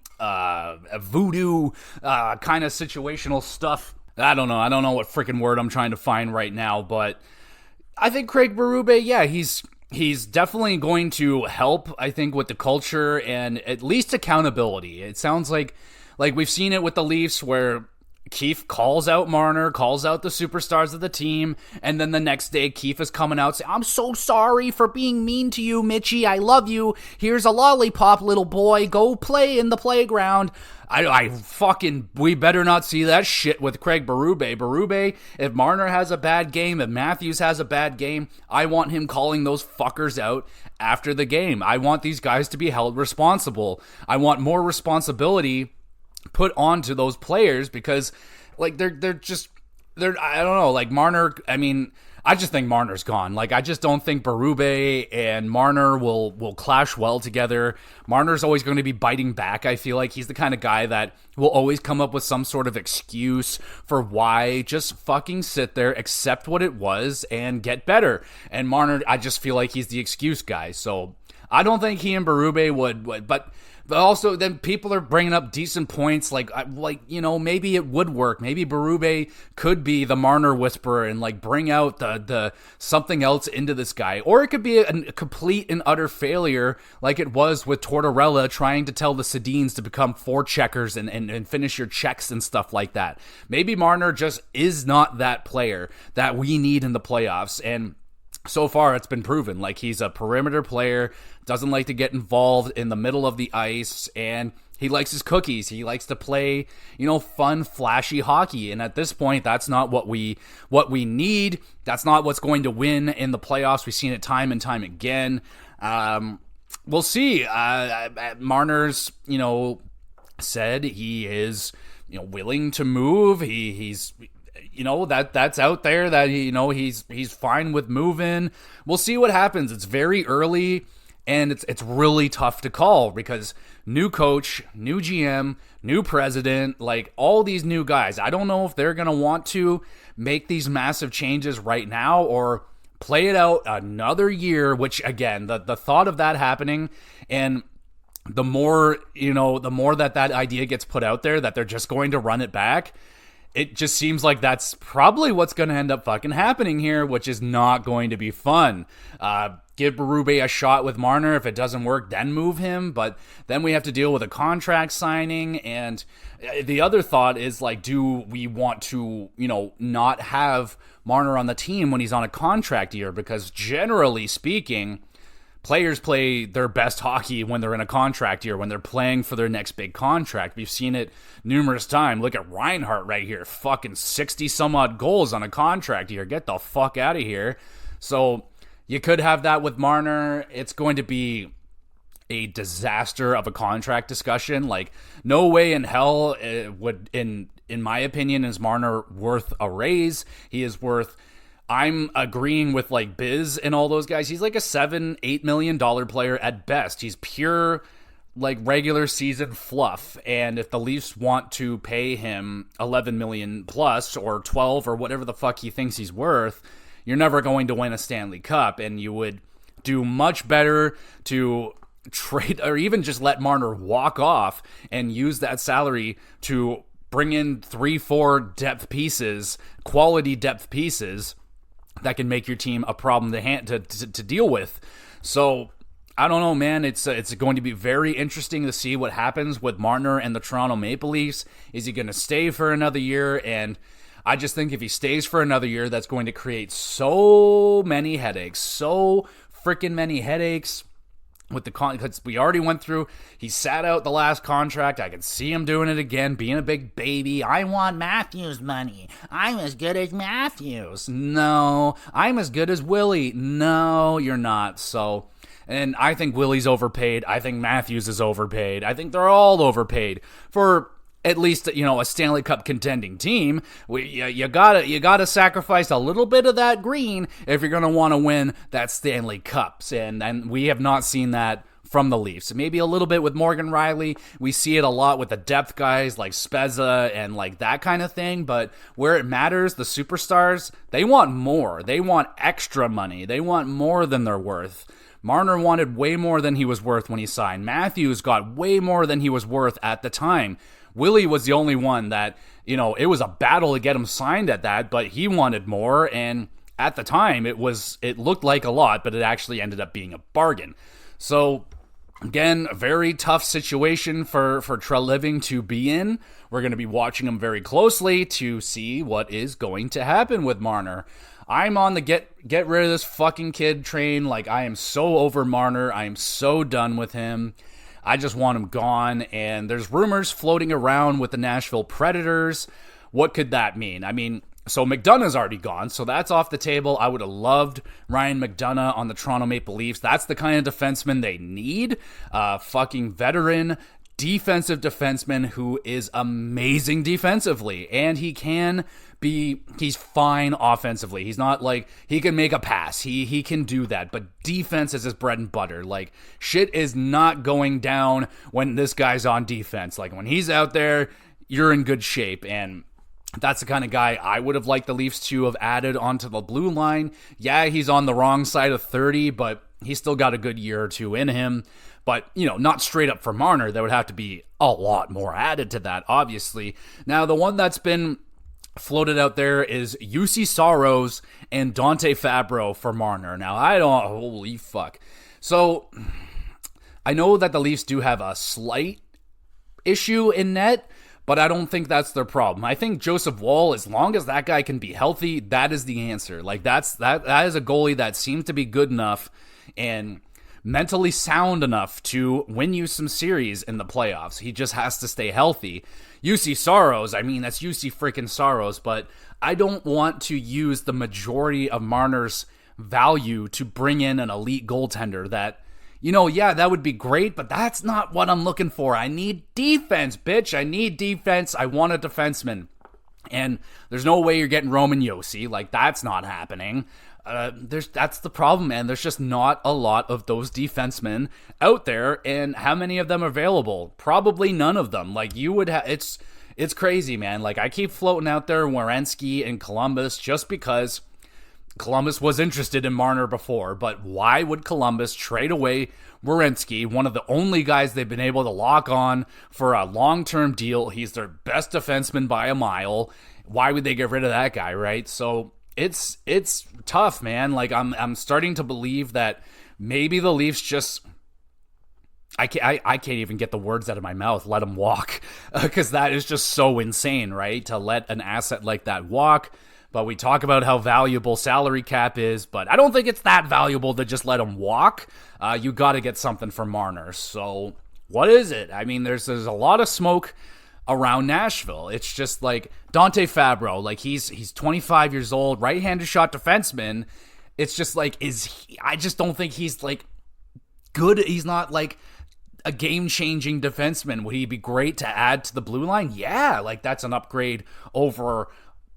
Speaker 1: voodoo kind of situational stuff. I don't know what freaking word I'm trying to find right now, but I think Craig Berube, yeah, he's he's definitely going to help, I think, with the culture and at least accountability. It sounds like we've seen it with the Leafs where Keefe calls out Marner, calls out the superstars of the team, and then the next day Keefe is coming out saying, I'm so sorry for being mean to you, Mitchie. I love you. Here's a lollipop, little boy. Go play in the playground. We better not see that shit with Craig Berube. Berube, if Marner has a bad game, if Matthews has a bad game, I want him calling those fuckers out after the game. I want these guys to be held responsible. I want more responsibility put onto those players because, like, they're I don't know, like Marner, I mean, I just think Marner's gone. Like, I just don't think Berube and Marner will clash well together. Marner's always going to be biting back. I feel like he's the kind of guy that will always come up with some sort of excuse for why. Just fucking sit there, accept what it was, and get better. And Marner, I just feel like he's the excuse guy. So I don't think he and Berube would but also, then people are bringing up decent points, like maybe it would work. Maybe Berube could be the Marner whisperer and like bring out the something else into this guy, or it could be a complete and utter failure, like it was with Tortorella trying to tell the Sedins to become forecheckers and finish your checks and stuff like that. Maybe Marner just is not that player that we need in the playoffs, and so far, it's been proven. Like, he's a perimeter player, doesn't like to get involved in the middle of the ice, and he likes his cookies. He likes to play, fun, flashy hockey. And at this point, that's not what we need. That's not what's going to win in the playoffs. We've seen it time and time again. We'll see. Marner's, said he is, willing to move. He's that's out there, that he's fine with moving. We'll see what happens. It's very early, and it's really tough to call because new coach, new GM, new president, like all these new guys. I don't know if they're going to want to make these massive changes right now or play it out another year, which again, the thought of that happening, and the more that idea gets put out there that they're just going to run it back, it just seems like that's probably what's going to end up fucking happening here, which is not going to be fun. Give Berube a shot with Marner. If it doesn't work, then move him. But then we have to deal with a contract signing. And the other thought is, like, do we want to, not have Marner on the team when he's on a contract year? Because generally speaking, players play their best hockey when they're in a contract year, when they're playing for their next big contract. We've seen it numerous times. Look at Reinhart right here. Fucking 60-some-odd goals on a contract year. Get the fuck out of here. So you could have that with Marner. It's going to be a disaster of a contract discussion. Like, no way in hell would, in my opinion, is Marner worth a raise. He is worth... I'm agreeing with like Biz and all those guys. He's like a $7-8 million player at best. He's pure like regular season fluff. And if the Leafs want to pay him 11 million plus or 12 or whatever the fuck he thinks he's worth, you're never going to win a Stanley Cup. And you would do much better to trade or even just let Marner walk off and use that salary to bring in 3-4 depth pieces, quality depth pieces, that can make your team a problem to deal with. So I don't know, man. It's going to be very interesting to see what happens with Marner and the Toronto Maple Leafs. Is he going to stay for another year? And I just think if he stays for another year, that's going to create so many headaches, so freaking many headaches. With because we already went through, he sat out the last contract. I can see him doing it again, being a big baby. I want Matthews money. I'm as good as Matthews. No. I'm as good as Willie. No, you're not. So, and I think Willie's overpaid. I think Matthews is overpaid. I think they're all overpaid for at least, a Stanley Cup contending team. You gotta sacrifice a little bit of that green if you're gonna want to win that Stanley Cups, and we have not seen that from the Leafs. Maybe a little bit with Morgan Riley. We see it a lot with the depth guys like Spezza and like that kind of thing. But where it matters, the superstars, they want more. They want extra money. They want more than they're worth. Marner wanted way more than he was worth when he signed. Matthews got way more than he was worth at the time. Willie was the only one that, it was a battle to get him signed at that, but he wanted more, and at the time, it looked like a lot, but it actually ended up being a bargain. So again, a very tough situation for Treliving to be in. We're going to be watching him very closely to see what is going to happen with Marner. I'm on the get rid of this fucking kid train. Like, I am so over Marner. I am so done with him. I just want him gone. And there's rumors floating around with the Nashville Predators. What could that mean? I mean, so McDonough's already gone, so that's off the table. I would have loved Ryan McDonagh on the Toronto Maple Leafs. That's the kind of defenseman they need. Fucking veteran defensive defenseman who is amazing defensively. And he's fine offensively. He's not like, he can make a pass. He can do that. But defense is his bread and butter. Like, shit is not going down when this guy's on defense. Like, when he's out there, you're in good shape. And that's the kind of guy I would have liked the Leafs to have added onto the blue line. Yeah, he's on the wrong side of 30, but he's still got a good year or two in him. But, not straight up for Marner. There would have to be a lot more added to that, obviously. Now, the one that's been floated out there is UC Saros and Dante Fabro for Marner. Now, holy fuck. So, I know that the Leafs do have a slight issue in net, but I don't think that's their problem. I think Joseph Woll, as long as that guy can be healthy, that is the answer. Like, that is a goalie that seems to be good enough and mentally sound enough to win you some series in the playoffs. He just has to stay healthy. UC Saros, I mean, that's UC freaking Saros, but I don't want to use the majority of Marner's value to bring in an elite goaltender that, that would be great, but that's not what I'm looking for. I need defense, bitch. I need defense. I want a defenseman. And there's no way you're getting Roman Josi. Like, that's not happening. That's the problem, man. There's just not a lot of those defensemen out there, and how many of them are available? Probably none of them. Like, you would have, it's crazy, man. Like, I keep floating out there Werenski and Columbus just because Columbus was interested in Marner before, but why would Columbus trade away Werenski, one of the only guys they've been able to lock on for a long-term deal? He's their best defenseman by a mile. Why would they get rid of that guy, right? So it's tough, man. Like, I'm starting to believe that maybe the Leafs just, I can't even get the words out of my mouth, let him walk, because that is just so insane, right? To let an asset like that walk. But we talk about how valuable salary cap is, but I don't think it's that valuable to just let him walk. You got to get something for Marner. So what is it? I mean, there's a lot of smoke around Nashville. It's just like Dante Fabro, like he's 25 years old, right-handed shot defenseman. It's just like, I just don't think he's like good. He's not like a game-changing defenseman. Would he be great to add to the blue line? Yeah, like that's an upgrade over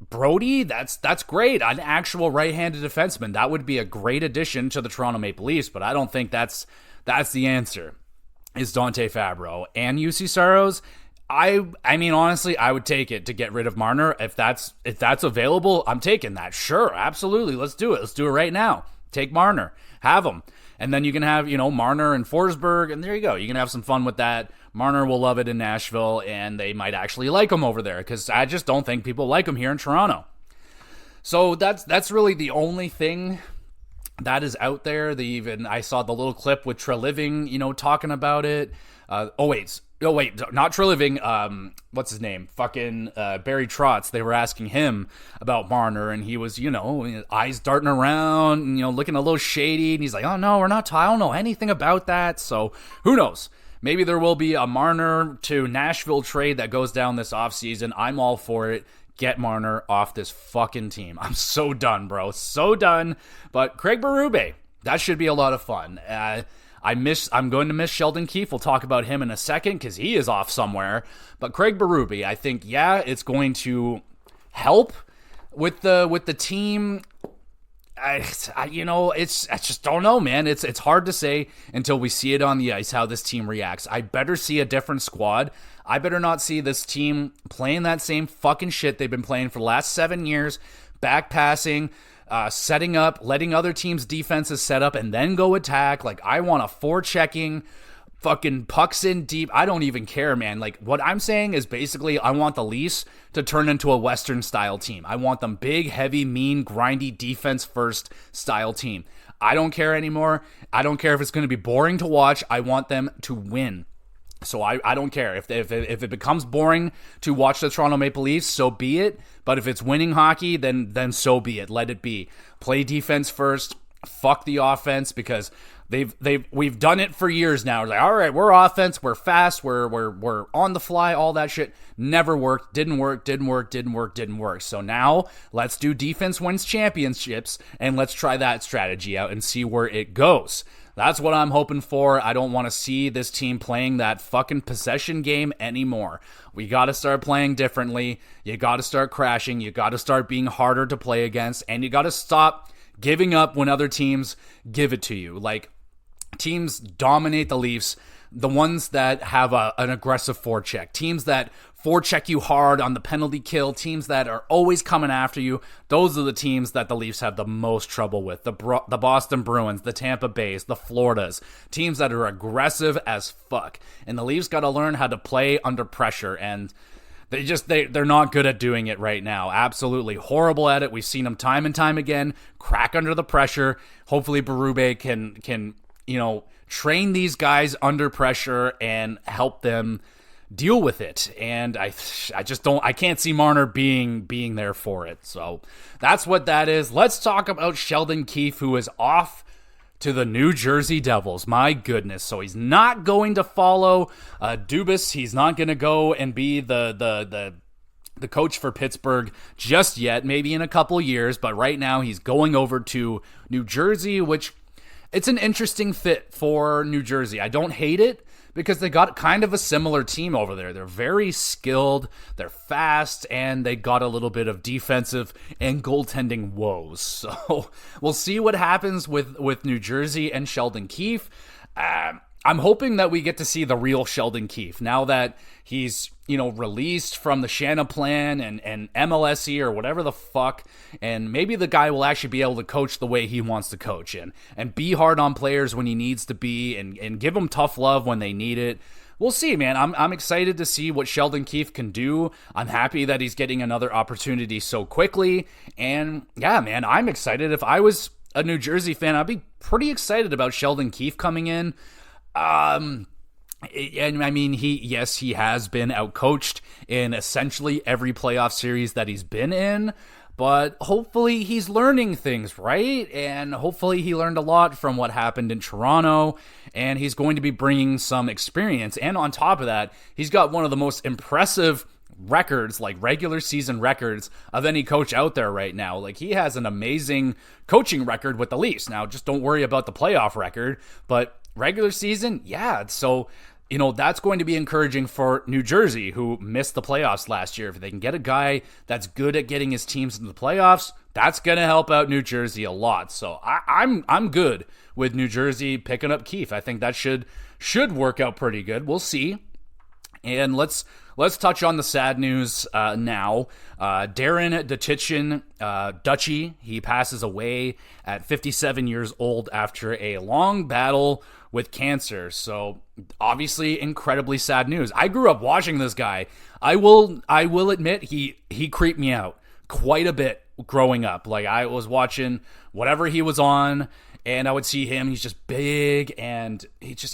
Speaker 1: Brody. That's great. An actual right-handed defenseman. That would be a great addition to the Toronto Maple Leafs, but I don't think that's the answer, is Dante Fabro. And UC Saros, I mean, honestly, I would take it to get rid of Marner. If that's available, I'm taking that. Sure, absolutely. Let's do it. Let's do it right now. Take Marner. Have him. And then you can have, Marner and Forsberg, and there you go. You can have some fun with that. Marner will love it in Nashville, and they might actually like him over there, because I just don't think people like him here in Toronto. So that's really the only thing that is out there. I saw the little clip with Treliving, talking about it. Not Treliving. What's his name? Fucking Barry Trotz. They were asking him about Marner, and he was, eyes darting around, looking a little shady. And he's like, "Oh no, I don't know anything about that." So who knows? Maybe there will be a Marner to Nashville trade that goes down this offseason. I'm all for it. Get Marner off this fucking team. I'm so done, bro. So done. But Craig Berube, that should be a lot of fun. I'm going to miss Sheldon Keefe. We'll talk about him in a second because he is off somewhere. But Craig Berube, I think, it's going to help with the team. I just don't know, man. It's hard to say until we see it on the ice how this team reacts. I better see a different squad. I better not see this team playing that same fucking shit they've been playing for the last 7 years, back passing, setting up, letting other teams' defenses set up and then go attack. Like, I want a forechecking, fucking pucks in deep. I don't even care, man. Like, what I'm saying is basically I want the Leafs to turn into a Western-style team. I want them big, heavy, mean, grindy, defense-first style team. I don't care anymore. I don't care if it's going to be boring to watch. I want them to win. So I don't care. If it becomes boring to watch the Toronto Maple Leafs, so be it. But if it's winning hockey, then so be it. Let it be. Play defense first. Fuck the offense, because we've done it for years now. It's like, all right, we're offense, we're fast, we're on the fly, all that shit. Never worked, didn't work. So now let's do defense wins championships, and let's try that strategy out and see where it goes. That's what I'm hoping for. I don't want to see this team playing that fucking possession game anymore. We got to start playing differently. You got to start crashing. You got to start being harder to play against, and you got to stop giving up when other teams give it to you. Like, teams dominate the Leafs, the ones that have an aggressive forecheck, teams that forecheck you hard on the penalty kill, teams that are always coming after you. Those are the teams that the Leafs have the most trouble with. The Boston Bruins, the Tampa Bays, the Floridas, teams that are aggressive as fuck. And the Leafs got to learn how to play under pressure, and they're not good at doing it right now. Absolutely horrible at it. We've seen them time and time again crack under the pressure. Hopefully Berube can train these guys under pressure and help them deal with it. And I can't see Marner being there for it. So that's what that is. Let's talk about Sheldon Keefe, who is off to the New Jersey Devils. My goodness. So he's not going to follow Dubas. He's not going to go and be the coach for Pittsburgh just yet, maybe in a couple years, but right now he's going over to New Jersey, which it's an interesting fit for New Jersey. I don't hate it, because they got kind of a similar team over there. They're very skilled, they're fast, and they got a little bit of defensive and goaltending woes. So we'll see what happens with New Jersey and Sheldon Keefe. I'm hoping that we get to see the real Sheldon Keefe now that he's, released from the Shanna plan and MLSE or whatever the fuck, and maybe the guy will actually be able to coach the way he wants to coach and be hard on players when he needs to be and give them tough love when they need it. We'll see, man. I'm excited to see what Sheldon Keefe can do. I'm happy that he's getting another opportunity so quickly, and yeah, man, I'm excited. If I was a New Jersey fan, I'd be pretty excited about Sheldon Keefe coming in. And I mean, he has been outcoached in essentially every playoff series that he's been in, but hopefully he's learning things, right? And hopefully he learned a lot from what happened in Toronto, and he's going to be bringing some experience. And on top of that, he's got one of the most impressive records, like regular season records, of any coach out there right now. Like, he has an amazing coaching record with the Leafs. Now, just don't worry about the playoff record, but regular season, yeah. So, that's going to be encouraging for New Jersey, who missed the playoffs last year. If they can get a guy that's good at getting his teams into the playoffs, that's going to help out New Jersey a lot. So I'm good with New Jersey picking up Keefe. I think that should work out pretty good. We'll see. And let's touch on the sad news now. Darren Dutchy, he passes away at 57 years old after a long battle with cancer. So obviously incredibly sad news. I grew up watching this guy. I will admit he creeped me out quite a bit growing up. Like, I was watching whatever he was on, and I would see him. He's just big, and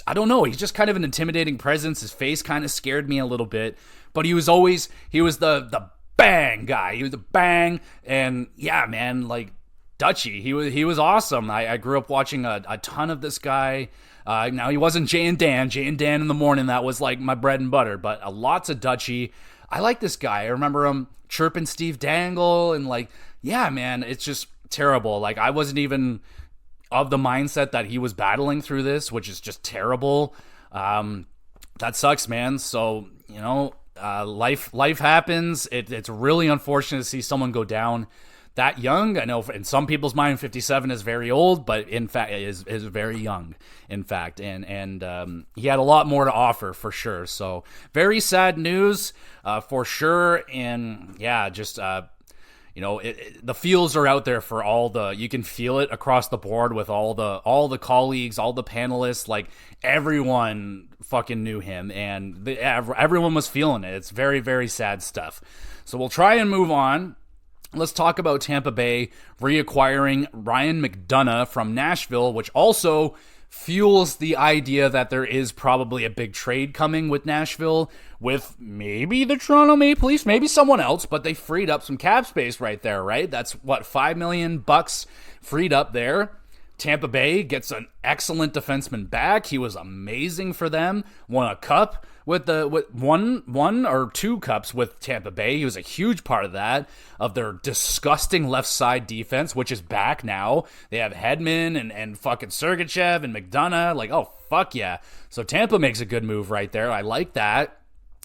Speaker 1: I don't know. He's just kind of an intimidating presence. His face kind of scared me a little bit, but he was the bang guy. He was the bang, and yeah, man, like Dutchy, he was awesome. I grew up watching a ton of this guy. Now, he wasn't Jay and Dan in the morning. That was like my bread and butter, but lots of Dutchy. I like this guy. I remember him chirping Steve Dangle, and like, yeah, man, it's just terrible. Like, I wasn't even of the mindset that he was battling through this, which is just terrible. That sucks, man. So, life happens. It's really unfortunate to see someone go down that young. I know in some people's mind 57 is very old, but in fact it is very young, in fact, and he had a lot more to offer for sure. So very sad news for sure. And yeah, just the feels are out there for you can feel it across the board with all the colleagues, all the panelists, like everyone fucking knew him, and everyone was feeling it. It's very, very sad stuff. So we'll try and move on. Let's talk about Tampa Bay reacquiring Ryan McDonough from Nashville, which also fuels the idea that there is probably a big trade coming with Nashville, with maybe the Toronto Maple Leafs, maybe someone else, but they freed up some cap space right there, right? That's what, $5 million freed up there. Tampa Bay gets an excellent defenseman back. He was amazing for them. Won a cup with one or two cups with Tampa Bay. He was a huge part of that, of their disgusting left side defense, which is back now. They have Hedman and fucking Sergachev and McDonough. Like, oh, fuck yeah. So Tampa makes a good move right there. I like that.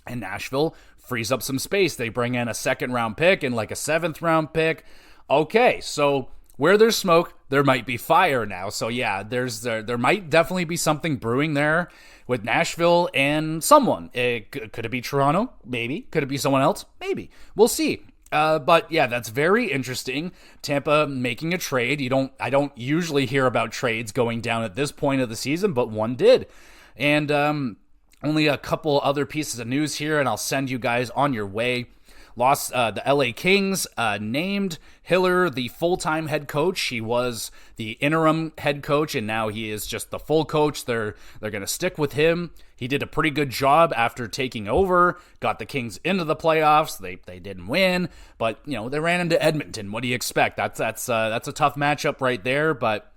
Speaker 1: And Nashville frees up some space. They bring in a 2nd-round pick and like a 7th-round pick. Okay, so where there's smoke, there might be fire now. So yeah, there might definitely be something brewing there with Nashville and someone. Could it be Toronto? Maybe. Could it be someone else? Maybe. We'll see. But yeah, that's very interesting. Tampa making a trade. I don't usually hear about trades going down at this point of the season, but one did. And only a couple other pieces of news here, and I'll send you guys on your way. The LA Kings named Hiller the full-time head coach. He was the interim head coach, and now he is just the full coach. They're going to stick with him. He did a pretty good job after taking over, got the Kings into the playoffs. They didn't win, but they ran into Edmonton. What do you expect? That's a tough matchup right there, but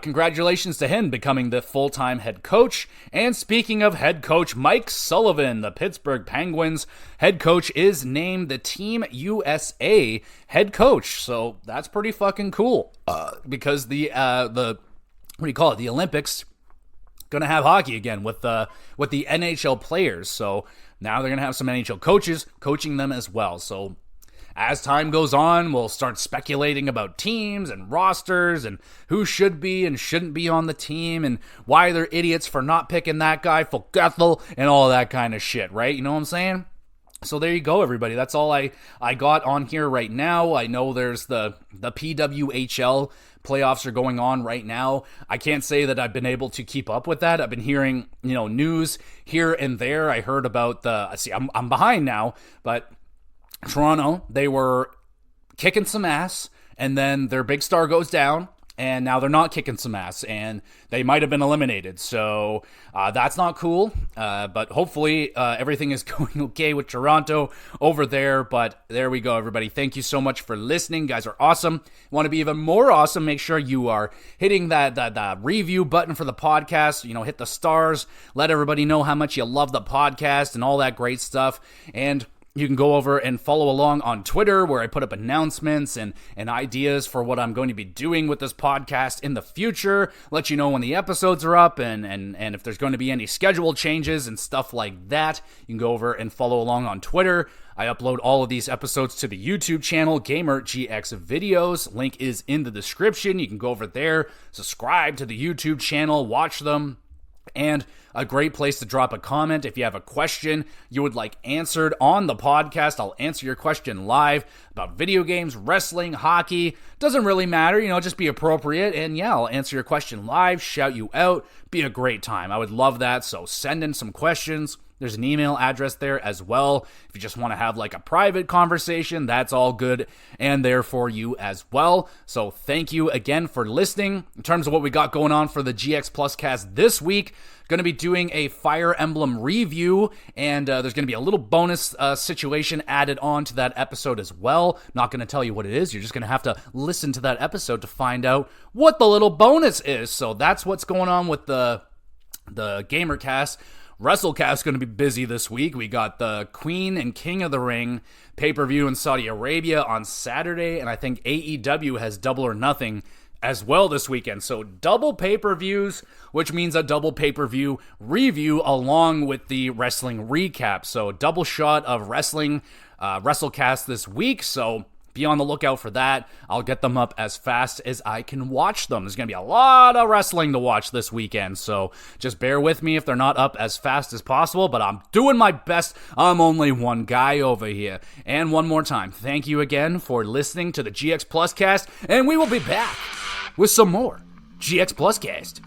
Speaker 1: congratulations to him becoming the full-time head coach. And speaking of head coach, Mike Sullivan, the Pittsburgh Penguins head coach, is named the Team USA head coach. So that's pretty fucking cool. Because the Olympics gonna have hockey again with the NHL players. So now they're gonna have some NHL coaches coaching them as well. So as time goes on, we'll start speculating about teams and rosters and who should be and shouldn't be on the team and why they're idiots for not picking that guy for Gethel and all that kind of shit, right? You know what I'm saying? So there you go, everybody. That's all I got on here right now. I know there's the PWHL playoffs are going on right now. I can't say that I've been able to keep up with that. I've been hearing, news here and there. I heard about I'm behind now, but Toronto, they were kicking some ass, and then their big star goes down, and now they're not kicking some ass, and they might have been eliminated. So that's not cool, but hopefully everything is going okay with Toronto over there. But there we go, everybody. Thank you so much for listening. You guys are awesome. Want to be even more awesome? Make sure you are hitting that review button for the podcast. Hit the stars. Let everybody know how much you love the podcast and all that great stuff. And you can go over and follow along on Twitter, where I put up announcements and ideas for what I'm going to be doing with this podcast in the future. Let you know when the episodes are up and if there's going to be any schedule changes and stuff like that. You can go over and follow along on Twitter. I upload all of these episodes to the YouTube channel, Gamer GX Videos. Link is in the description. You can go over there, subscribe to the YouTube channel, watch them. And a great place to drop a comment. If you have a question you would like answered on the podcast, I'll answer your question live about video games, wrestling, hockey. Doesn't really matter, just be appropriate. And yeah, I'll answer your question live, shout you out. Be a great time. I would love that. So send in some questions. There's an email address there as well. If you just want to have like a private conversation, that's all good and there for you as well. So thank you again for listening. In terms of what we got going on for the GX Plus cast this week, going to be doing a Fire Emblem review, and there's going to be a little bonus situation added on to that episode as well. Not going to tell you what it is. You're just going to have to listen to that episode to find out what the little bonus is. So that's what's going on with the GamerCast. WrestleCast is going to be busy this week. We got the Queen and King of the Ring pay-per-view in Saudi Arabia on Saturday, and I think AEW has Double or Nothing as well this weekend. So double pay-per-views, which means a double pay-per-view review along with the wrestling recap. So double shot of wrestling, WrestleCast this week. So be on the lookout for that. I'll get them up as fast as I can watch them. There's going to be a lot of wrestling to watch this weekend, so just bear with me if they're not up as fast as possible, but I'm doing my best. I'm only one guy over here. And one more time, thank you again for listening to the GX Plus Cast, and we will be back with some more GX Plus Cast.